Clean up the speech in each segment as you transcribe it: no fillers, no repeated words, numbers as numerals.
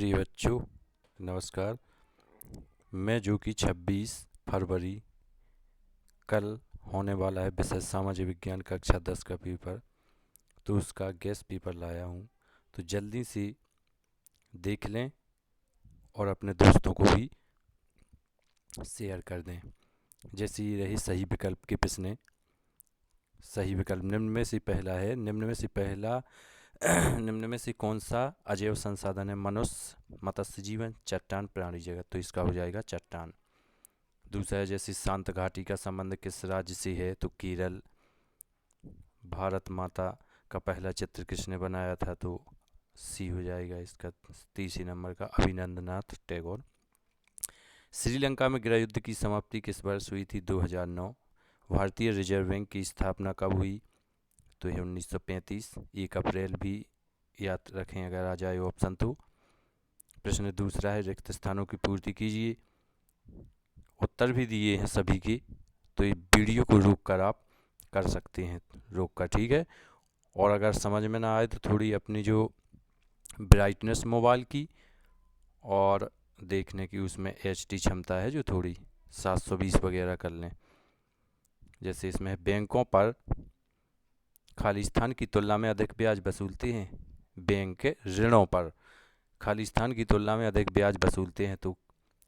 प्रिय बच्चों, नमस्कार। मैं जो कि 26 फरवरी कल होने वाला है विषय सामाजिक विज्ञान कक्षा 10 का पेपर, तो उसका गेस्ट पेपर लाया हूँ। तो जल्दी से देख लें और अपने दोस्तों को भी शेयर कर दें। जैसे ये रही सही विकल्प के प्रश्न। सही विकल्प निम्न में से पहला है। निम्न में से कौन सा अजैव संसाधन है? मनुष्य, मत्स्य जीवन, चट्टान, प्राणी जगत। तो इसका हो जाएगा चट्टान। दूसरा है जैसे शांत घाटी का संबंध किस राज्य से है? तो केरल। भारत माता का पहला चित्र किसने बनाया था? तो सी हो जाएगा इसका तीसरे नंबर का अभिनंदनाथ टैगोर। श्रीलंका में गृह युद्ध की समाप्ति किस वर्ष हुई थी? 2009। भारतीय रिजर्व बैंक की स्थापना कब हुई? तो यह 1935। 1 अप्रैल भी याद रखें अगर आ जाए ऑप्शन तो। प्रश्न दूसरा है रिक्त स्थानों की पूर्ति कीजिए। उत्तर भी दिए हैं सभी के, तो ये वीडियो को रोक कर आप कर सकते हैं, रोक कर, ठीक है। और अगर समझ में ना आए तो थोड़ी अपनी जो ब्राइटनेस मोबाइल की और देखने की उसमें HD क्षमता है जो थोड़ी 720 वगैरह कर लें। जैसे इसमें बैंकों पर खाली स्थान की तुलना में अधिक ब्याज वसूलते हैं। बैंक ऋणों पर खाली स्थान की तुलना में अधिक ब्याज वसूलते हैं। तो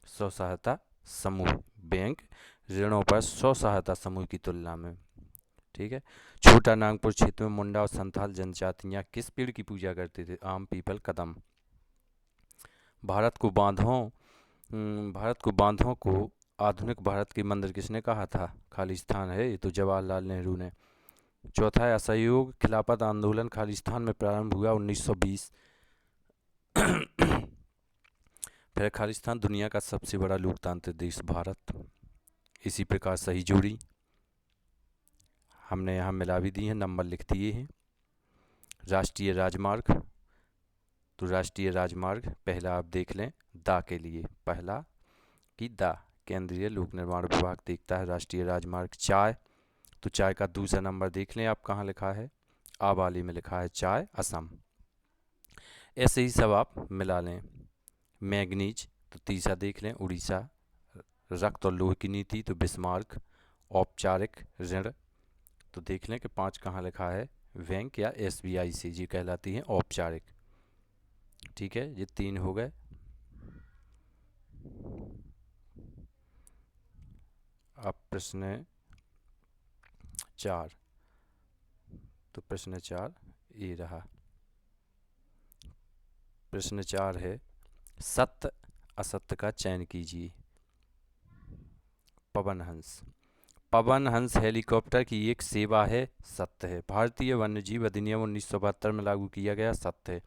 स्व सहायता समूह। बैंक ऋणों पर स्व सहायता समूह की तुलना में, ठीक है। छोटा नागपुर क्षेत्र में मुंडा और संथाल जनजातियां किस पेड़ की पूजा करते थे? आम, पीपल, कदम। भारत को बांधों को आधुनिक भारत के मंदिर किसने कहा था? खालिस्तान है ये तो जवाहरलाल नेहरू ने। चौथा है असहयोग खिलाफत आंदोलन खालिस्तान में प्रारंभ हुआ 1920। फिर खालिस्तान दुनिया का सबसे बड़ा लोकतांत्रिक देश भारत। इसी प्रकार सही जोड़ी हमने यहाँ मिला भी दी है, नंबर लिख दिए हैं। राष्ट्रीय राजमार्ग, तो राष्ट्रीय राजमार्ग पहला आप देख लें दा के लिए, पहला कि दा केंद्रीय लोक निर्माण विभाग देखता है राष्ट्रीय राजमार्ग। चाय, तो चाय का दूसरा नंबर देख लें आप कहाँ लिखा है, आ वाली में लिखा है चाय, असम। ऐसे ही सब आप मिला लें। मैग्नीज, तो तीसरा देख लें उड़ीसा। रक्त और लोह की नीति, तो बिस्मार्क। औपचारिक ऋण, तो देख लें कि 5 कहाँ लिखा है, बैंक या SBI से, जी कहलाती हैं औपचारिक, ठीक है। ये 3 हो गए। अब प्रश्न 4, तो प्रश्न 4 ये रहा। प्रश्न 4 है सत्य असत्य का चयन कीजिए। पवन हंस हेलीकॉप्टर की एक सेवा है, सत्य है। भारतीय वन्यजीव अधिनियम 1972 में लागू किया गया, सत्य है।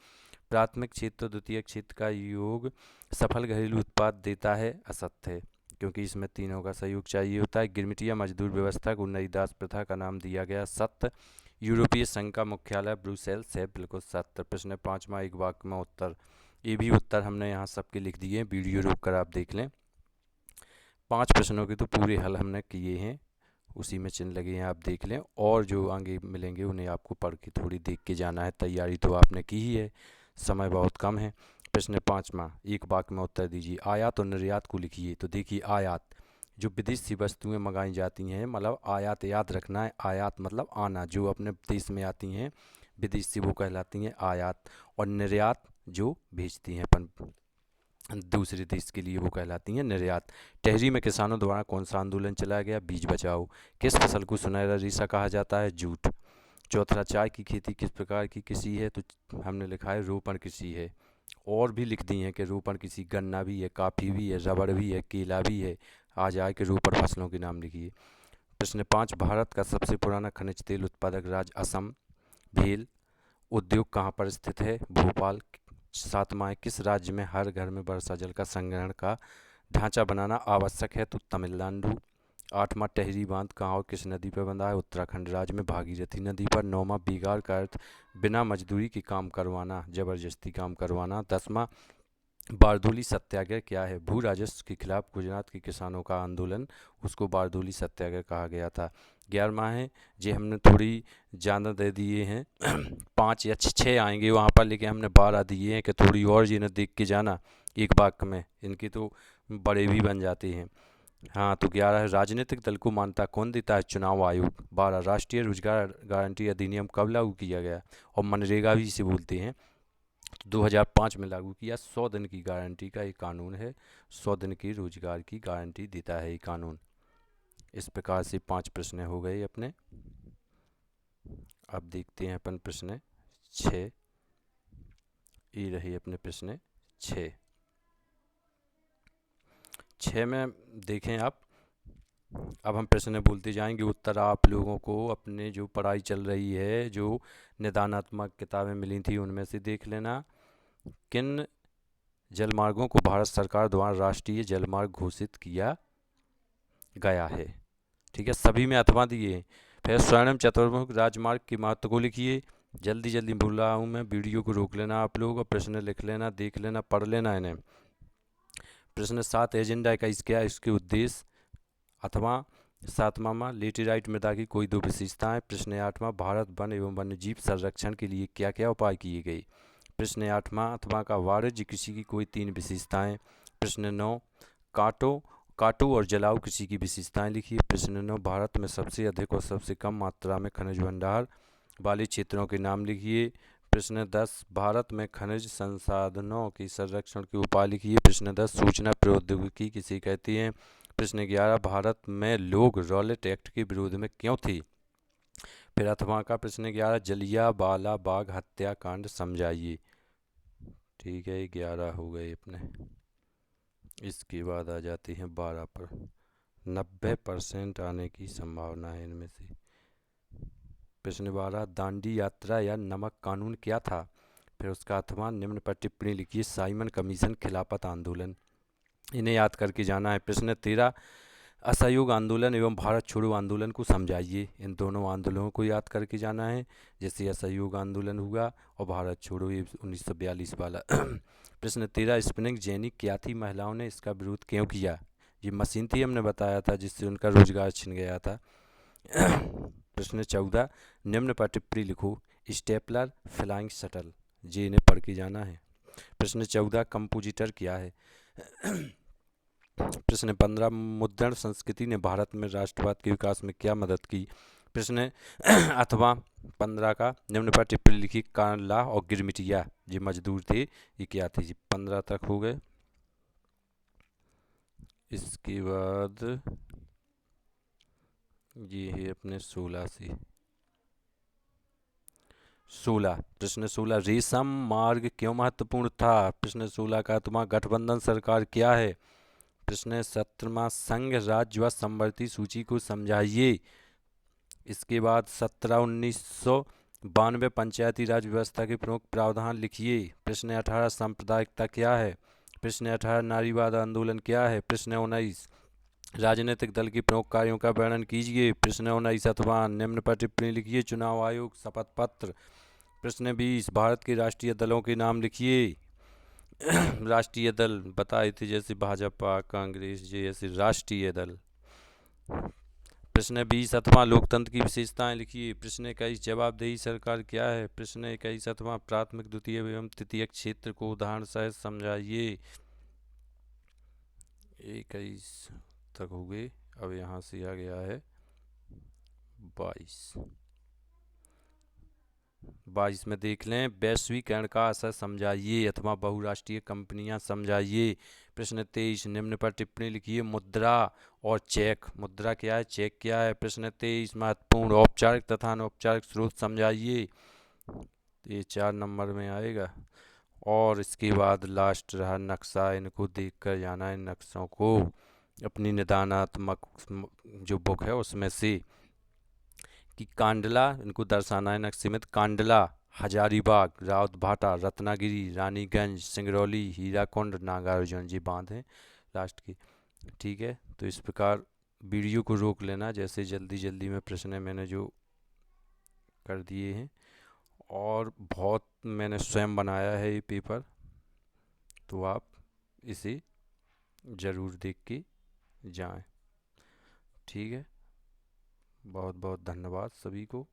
प्राथमिक क्षेत्र द्वितीयक क्षेत्र का योग सफल घरेलू उत्पाद देता है, असत्य है, क्योंकि इसमें तीनों का सहयोग चाहिए होता है। गिरमिटिया मजदूर व्यवस्था को नई दास प्रथा का नाम दिया गया, सत्य। यूरोपीय संघ का मुख्यालय ब्रुसेल्स है, बिल्कुल सत्य। प्रश्न 5वां एक वाक्य में उत्तर, ये भी उत्तर हमने यहाँ सबके लिख दिए हैं, वीडियो रोक कर आप देख लें। 5 प्रश्नों के तो पूरे हल हमने किए हैं, उसी में चिन्ह लगे हैं, आप देख लें। और जो आगे मिलेंगे उन्हें आपको पढ़ के थोड़ी देख के जाना है। तैयारी तो आपने की ही है, समय बहुत कम है। प्रश्न 5वां एक वाक्य में उत्तर दीजिए। आयात और निर्यात को लिखिए। तो देखिए आयात जो विदेश से वस्तुएं मंगाई जाती हैं, मतलब आयात याद रखना है, आयात मतलब आना, जो अपने देश में आती हैं विदेश से वो कहलाती हैं आयात। और निर्यात जो भेजती हैं अपन दूसरे देश के लिए वो कहलाती हैं निर्यात। टिहरी में किसानों द्वारा कौन सा आंदोलन चलाया गया? बीज बचाओ। किस फसल को सुनहरा रेशा कहा जाता है? जूट। चौथा चाय की खेती किस प्रकार की कृषि है? तो हमने लिखा है रोपण कृषि है। और भी लिख दी हैं कि रोपण कृषि गन्ना भी है, काफ़ी भी है, रबड़ भी है, केला भी है। आ जाए कि रोपण फसलों के नाम लिखिए। प्रश्न 5 भारत का सबसे पुराना खनिज तेल उत्पादक राज्य असम। भेल उद्योग कहाँ पर स्थित है? भोपाल। 7वां किस राज्य में हर घर में वर्षा जल का संग्रहण का ढांचा बनाना आवश्यक है? तो तमिलनाडु। 8वां टिहरी बांध कहाँ और किस नदी पर बंधा है? उत्तराखंड राज्य में भागीरथी नदी पर। 9वां बिगाड़ का अर्थ बिना मजदूरी के काम करवाना, जबरदस्ती काम करवाना। 10वां बारदोली सत्याग्रह क्या है? भू राजस्व के खिलाफ गुजरात के किसानों का आंदोलन, उसको बारदोली सत्याग्रह कहा गया था। 11वां है, ये हमने थोड़ी ज़्यादा दे दिए हैं 5 या 6 आएंगे वहाँ पर, लेकिन हमने 12 दिए हैं कि थोड़ी और जिन्हें देख के जाना एक वाक्य में, इनकी तो बड़े भी बन जाते हैं। हाँ, तो 11 है, राजनीतिक दल को मान्यता कौन देता है? चुनाव आयोग। 12, राष्ट्रीय रोजगार गारंटी अधिनियम कब लागू किया गया? और मनरेगा भी इसे बोलते हैं, 2005 में लागू किया। 100 दिन की गारंटी का एक कानून है, 100 दिन की रोजगार की गारंटी देता है ये कानून। इस प्रकार से 5 प्रश्न हो गए अपने। अब देखते हैं अपन प्रश्न 6। ये रही अपने प्रश्न 6। 6 में देखें आप, अब हम प्रश्न बोलते जाएंगे, उत्तर आप लोगों को अपने जो पढ़ाई चल रही है, जो निदानात्मक किताबें मिली थी उनमें से देख लेना। किन जलमार्गों को भारत सरकार द्वारा राष्ट्रीय जलमार्ग घोषित किया गया है? ठीक है, सभी में अथवा दिए हैं। फिर स्वर्णिम चतुर्मुख राजमार्ग के महत्व को लिखिए। जल्दी जल्दी बोल रहा हूँ मैं, वीडियो को रोक लेना आप लोग और प्रश्न लिख लेना, देख लेना, पढ़ लेना इन्हें। प्रश्न 7, एजेंडा 21 क्या है? इसके उद्देश्य। अथवा 7वां, लेटेराइट मृदा की कोई दो विशेषताएं। प्रश्न 8वां, भारत वन एवं वन्यजीव संरक्षण के लिए क्या क्या उपाय किए गए? प्रश्न 8वां, अथवा का वाणिज्य कृषि की कोई 3 विशेषताएं। प्रश्न 9, काटो काटो और जलाऊ कृषि की विशेषताएं लिखिए। प्रश्न 9, भारत में सबसे अधिक और सबसे कम मात्रा में खनिज भंडार वाले क्षेत्रों के नाम लिखिए। प्रश्न 10, भारत में खनिज संसाधनों के संरक्षण के उपाय लिखिए। प्रश्न 10, सूचना प्रौद्योगिकी किसे कहती है? प्रश्न 11, भारत में लोग रॉलेट एक्ट के विरोध में क्यों थे? फिर अथवा का प्रश्न 11, जलियांवाला बाग हत्याकांड समझाइए। ठीक है, 11 हो गए अपने। इसके बाद आ जाते हैं 12 पर। 90% आने की संभावना है इनमें से। प्रश्न 12, दांडी यात्रा या नमक कानून क्या था? फिर उसका अथवा निम्न पर टिप्पणी लिखिए। साइमन कमीशन, खिलाफत आंदोलन, इन्हें याद करके जाना है। प्रश्न 13, असहयोग आंदोलन एवं भारत छोड़ो आंदोलन को समझाइए। इन दोनों आंदोलनों को याद करके जाना है, जैसे असहयोग आंदोलन हुआ और भारत छोड़ो ये 1942 वाला। प्रश्न 13, स्पिनिंग जेनी क्या थी? महिलाओं ने इसका विरोध क्यों किया? ये मशीन थी, हमने बताया था, जिससे उनका रोजगार छिन गया था। प्रश्न 14, निम्न पर टिप्पणी लिखो। स्टेपलर, फ्लाइंग शटल, ये इन्हें पढ़ के जाना है। प्रश्न 14, कंपोजिटर क्या है? प्रश्न 15, मुद्रण संस्कृति ने भारत में राष्ट्रवाद के विकास में क्या मदद की? प्रश्न अथवा 15 का निम्न पर टिप्पणी लिखी। कांडला और गिरमिटिया, ये मजदूर थे, ये क्या थे? जी 15 तक हो गए। इसके बाद ये है अपने 16 से। 16, प्रश्न 16, रेशम मार्ग क्यों महत्वपूर्ण था? प्रश्न 16 का तुम्हारा गठबंधन सरकार क्या है? प्रश्न 17, संघ राज्य व समवर्ती सूची को समझाइए। इसके बाद 17, 1992 पंचायती राज व्यवस्था के प्रमुख प्रावधान लिखिए। प्रश्न 18, सांप्रदायिकता क्या है? प्रश्न 18, नारीवाद आंदोलन क्या है? प्रश्न 19, राजनीतिक दल के प्रमुख कार्यों का वर्णन कीजिए। प्रश्न 19 अथवा निम्न पर टिप्पणी लिखिए। चुनाव आयोग, शपथ पत्र। प्रश्न 20, भारत के राष्ट्रीय दलों के नाम लिखिए। राष्ट्रीय दल बताए थे, जैसे भाजपा, कांग्रेस, जैसे राष्ट्रीय दल। प्रश्न 20 अथवा लोकतंत्र की विशेषताएं लिखिए। प्रश्न 21, जवाबदेही सरकार क्या है? प्रश्न 21 अथवा प्राथमिक, द्वितीय एवं तृतीय क्षेत्र को उदाहरण सहित समझाइए। 21 तक हो गए। अब यहाँ से आ गया है 22। 22 में देख लें, वैश्वीकरण का असर समझाइए अथवा बहुराष्ट्रीय कंपनियां समझाइए। प्रश्न 23, निम्न पर टिप्पणी लिखिए। मुद्रा और चेक, मुद्रा क्या है, चेक क्या है? प्रश्न 23, महत्वपूर्ण औपचारिक तथा अनौपचारिक स्रोत समझाइए। ये 4 नंबर में आएगा। और इसके बाद लास्ट रहा नक्शा, इनको देख कर जाना है, नक्शों को अपनी निदानात्मक जो बुक है उसमें से, कि कांडला, इनको दर्शाना है नक्शे में। कांडला, हजारीबाग, रावतभाटा, रत्नागिरी, रानीगंज, सिंगरौली, हीराकुंड, नागार्जुन, जी बांध हैं लास्ट की। ठीक है, तो इस प्रकार वीडियो को रोक लेना, जैसे जल्दी जल्दी में प्रश्न मैंने जो कर दिए हैं, और बहुत मैंने स्वयं बनाया है ये पेपर, तो आप इसे ज़रूर देख के जाएं। ठीक है। बहुत बहुत धन्यवाद सभी को।